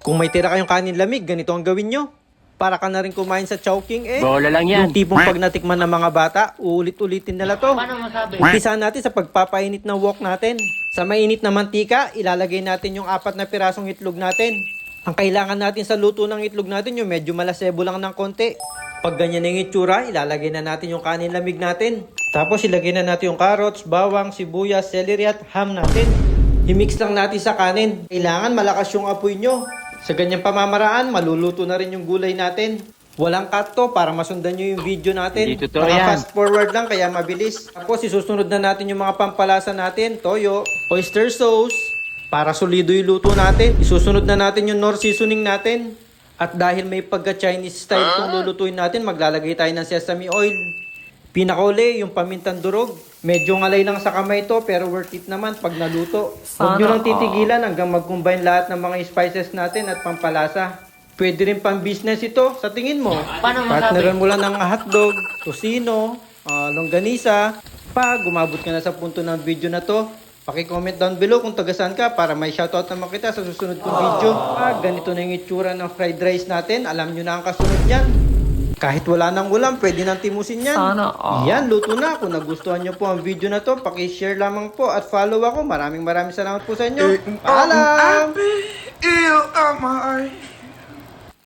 Kung may tira kayong kanin lamig, ganito ang gawin nyo. Para ka na rin kumain sa Chowking eh. Bola lang yan. Yung tipong pag natikman ng mga bata, uulit-ulitin nila to. Paano masabi? Umpisahan natin sa pagpapainit ng wok natin. Sa mainit na mantika, ilalagay natin yung 4 na pirasong itlog natin. Ang kailangan natin sa luto ng itlog natin yung medyo malasebo lang ng konti. Pag ganyan na yung itsura, ilalagay na natin yung kanin lamig natin. Tapos ilagay na natin yung carrots, bawang, sibuyas, celery at ham natin. I-mix lang natin sa kanin. Kailangan malakas yung apoy nyo. Sa ganyang pamamaraan, maluluto na rin yung gulay natin. Walang cut to para masundan nyo yung video natin. Hindi totoo yan. Fast forward lang kaya mabilis. Tapos isusunod na natin yung mga pampalasa natin. Toyo, oyster sauce. Para solido yung luto natin. Isusunod na natin yung Knorr seasoning natin. At dahil may pagka-Chinese style kung lulutuin natin, maglalagay tayo ng sesame oil. Pinakauli, yung pamintang durog. Medyo ngalay lang sa kamay to, pero worth it naman pag naluto. Huwag nyo lang titigilan hanggang mag-combine lahat ng mga spices natin at pampalasa. Pwede rin pang business ito, sa tingin mo. Paano masabi? Partneran mo lang ng hotdog, tosino, longganisa. Pag umabot ka na sa punto ng video na to, paki-comment down below kung taga saan ka para may shoutout naman kita sa susunod kong video. Ganito na yung itsura ng fried rice natin. Alam nyo na ang kasunod yan. Kahit wala nang ulam, pwede nang timusin yan. Yan, luto na. Kung nagustuhan nyo po ang video na to, paki-share lamang po at follow ako. Maraming salamat po sa inyo. Paalam!